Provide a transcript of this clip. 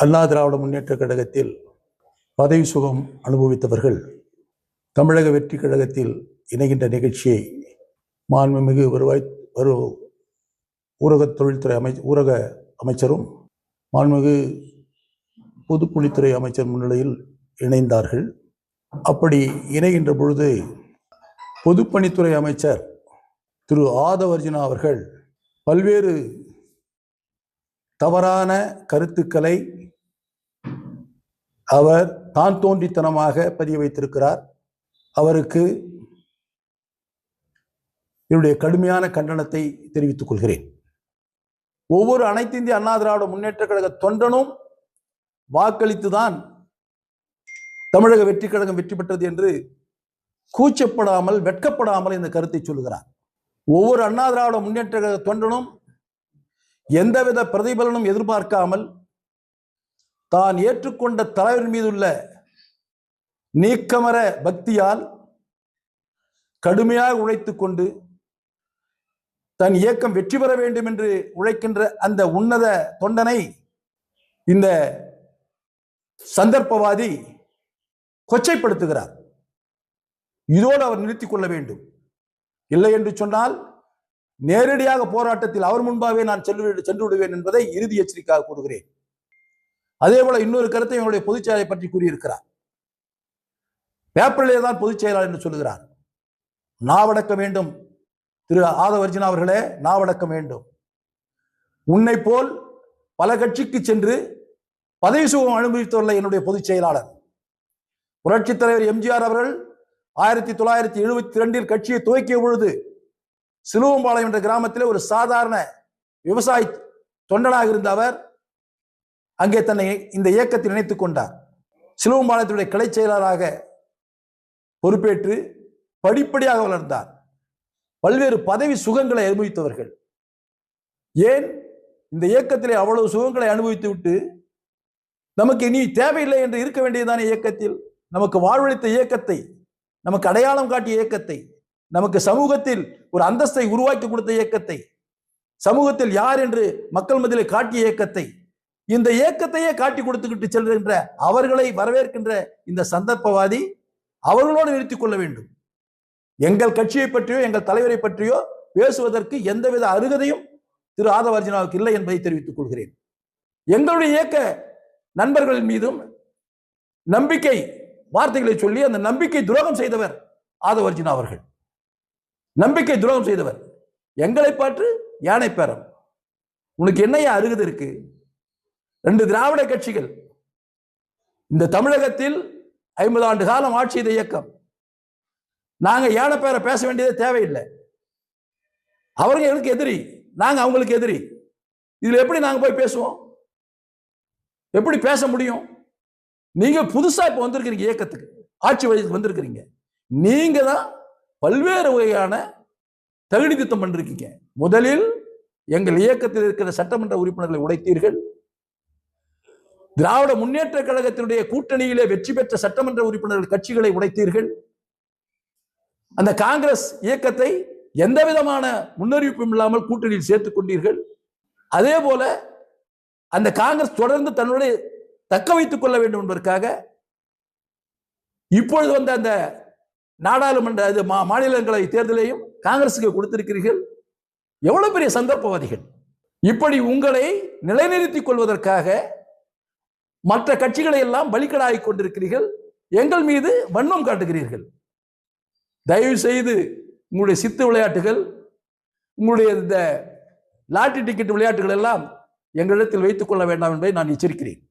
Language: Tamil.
அண்ணா திராவிட முன்னேற்ற கழகத்தில் பதவி சுகம் அனுபவித்தவர்கள் தமிழக வெற்றி கழகத்தில் இணைகின்ற நிகழ்ச்சியை மாண்புமிகு ஊரக தொழில்துறை ஊரக அமைச்சரும் மாண்புமிகு பொதுப்பணித்துறை அமைச்சர் முன்னிலையில் இணைந்தார்கள். அப்படி இணைகின்ற பொழுது பொதுப்பணித்துறை அமைச்சர் திரு ஆதவர்ஜுனா அவர்கள் பல்வேறு தவறான கருத்துக்களை அவர் தான் தோன்றித்தனமாக பதிய வைத்திருக்கிறார். அவருக்கு என்னுடைய கடுமையான கண்டனத்தை தெரிவித்துக் கொள்கிறேன். ஒவ்வொரு அனைத்து இந்திய அண்ணா திராவிட முன்னேற்ற கழக தொண்டனும் வாக்களித்துதான் தமிழக வெற்றி கழகம் வெற்றி பெற்றது என்று கூச்சப்படாமல் வெட்கப்படாமல் இந்த கருத்தை சொல்லுகிறார். ஒவ்வொரு அண்ணா திராவிட முன்னேற்ற கழக தொண்டனும் எந்தவித பிரதிபலனும் எதிர்பார்க்காமல் தான் ஏற்றுக்கொண்ட தலைவர் மீதுள்ள நீக்கமர பக்தியால் கடுமையாக உழைத்துக் கொண்டு தன் இயக்கம் வெற்றி பெற வேண்டும் என்று உழைக்கின்ற அந்த உன்னத தொண்டனை இந்த சந்தர்ப்பவாதி கொச்சைப்படுத்துகிறார். இதோடு அவர் நிறுத்திக் கொள்ள வேண்டும். இல்லை என்று சொன்னால் நேரடியாக போராட்டத்தில் அவர் முன்பாகவே நான் சென்று விடுவேன் என்பதை இறுதி எச்சரிக்கையாக கூறுகிறேன். அதே போல இன்னொரு கருத்தை எங்களுடைய பொதுச் செயலாளரை பற்றி கூறியிருக்கிறார். பேப்பரிலே தான் பொதுச் செயலாளர் என்று சொல்லுகிறார். நாவடக்க வேண்டும் திரு ஆதவர்ஜுனா அவர்களே, நாவடக்க வேண்டும். உன்னை போல் பல கட்சிக்கு சென்று பதவி சுகம் அனுபவித்துள்ள என்னுடைய பொதுச் செயலாளர் புரட்சித் தலைவர் எம்ஜிஆர் அவர்கள் 1972 கட்சியை துவக்கிய பொழுது சிலுவம்பாளையம் என்ற கிராமத்திலே ஒரு சாதாரண விவசாய தொண்டனாக இருந்த அவர் அங்கே தன்னை இந்த இயக்கத்தில் இணைத்துக் கொண்டார். சிலுவம்பாளையத்துடைய கிளை செயலராக பொறுப்பேற்று படிப்படியாக வளர்ந்தார். பல்வேறு பதவி சுகங்களை அனுபவித்தவர்கள். ஏன் இந்த இயக்கத்திலே அவ்வளவு சுகங்களை அனுபவித்து விட்டு நமக்கு இனி தேவையில்லை என்று இருக்க வேண்டியதான இயக்கத்தில், நமக்கு வாழ்வளித்த இயக்கத்தை, நமக்கு அடையாளம் காட்டிய இயக்கத்தை, நமக்கு சமூகத்தில் ஒரு அந்தஸ்தை உருவாக்கி கொடுத்த இயக்கத்தை, சமூகத்தில் யார் என்று மக்கள் மத்தியிலே காட்டிய இயக்கத்தை, இந்த இயக்கத்தையே காட்டி கொடுத்துக்கிட்டு செல்கின்ற அவர்களை வரவேற்கின்ற இந்த சந்தர்ப்பவாதி அவர்களோடு நிறுத்திக் கொள்ள வேண்டும். எங்கள் கட்சியை பற்றியோ எங்கள் தலைவரை பற்றியோ பேசுவதற்கு எந்தவித அருகதையும் திரு ஆதவர்ஜுனாவுக்கு இல்லை என்பதை தெரிவித்துக் கொள்கிறேன். எங்களுடைய இயக்க நண்பர்கள் மீதும் நம்பிக்கை வார்த்தைகளை சொல்லி அந்த நம்பிக்கை துரோகம் செய்தவர் ஆதவர்ஜுனா அவர்கள். நம்பிக்கை துரோகம் செய்தவர். எங்களை பற்றி யானை பேரம். உனக்கு என்னையா அருகதை இருக்கு? 2 திராவிட கட்சிகள் இந்த தமிழகத்தில் 50 ஆண்டு காலம் ஆட்சி செய்த இயக்கம். நாங்க யானை பேர பேச வேண்டியதே தேவையில்லை. அவர்கள் எனக்கு எதிரி, நாங்க அவங்களுக்கு எதிரி. இதுல எப்படி நாங்க போய் பேசுவோம்? எப்படி பேச முடியும்? நீங்க புதுசா இப்ப வந்திருக்கிறீங்க, இயக்கத்துக்கு ஆட்சி வயதுக்கு வந்திருக்கிறீங்க. நீங்க தான் பல்வேறு வகையான தகுதி திட்டம் பண்ணிருக்கீங்க. முதலில் எங்கள் இயக்கத்தில் இருக்கிற சட்டமன்ற உறுப்பினர்களை உடைத்தீர்கள். திராவிட முன்னேற்ற கழகத்தினுடைய கூட்டணியிலே வெற்றி பெற்ற சட்டமன்ற உறுப்பினர்கள் கட்சிகளை உடைத்தீர்கள். அந்த காங்கிரஸ் இயக்கத்தை எந்த விதமான முன்னறிவிப்பும் இல்லாமல் கூட்டணியில் சேர்த்துக் கொண்டீர்கள். அதே போல அந்த காங்கிரஸ் தொடர்ந்து தன்னுடைய தக்க வைத்துக் கொள்ள வேண்டும் என்பதற்காக இப்பொழுது வந்த அந்த நாடாளுமன்ற மாநிலங்களவை தேர்தலையும் காங்கிரசுக்கு கொடுத்திருக்கிறீர்கள். எவ்வளவு பெரிய சந்தர்ப்பவாதிகள்! இப்படி உங்களை நிலைநிறுத்திக் கொள்வதற்காக மற்ற கட்சிகளை எல்லாம் பலிக்கடாகி கொண்டிருக்கிறீர்கள். எங்கள் மீது வன்மம் காட்டுகிறீர்கள். தயவு செய்து உங்களுடைய சித்து விளையாட்டுகள், உங்களுடைய இந்த லாட்டரி டிக்கெட் விளையாட்டுகள் எல்லாம் எங்களிடத்தில் வைத்துக் கொள்ள வேண்டாம் என்பதை நான் எச்சரிக்கிறேன்.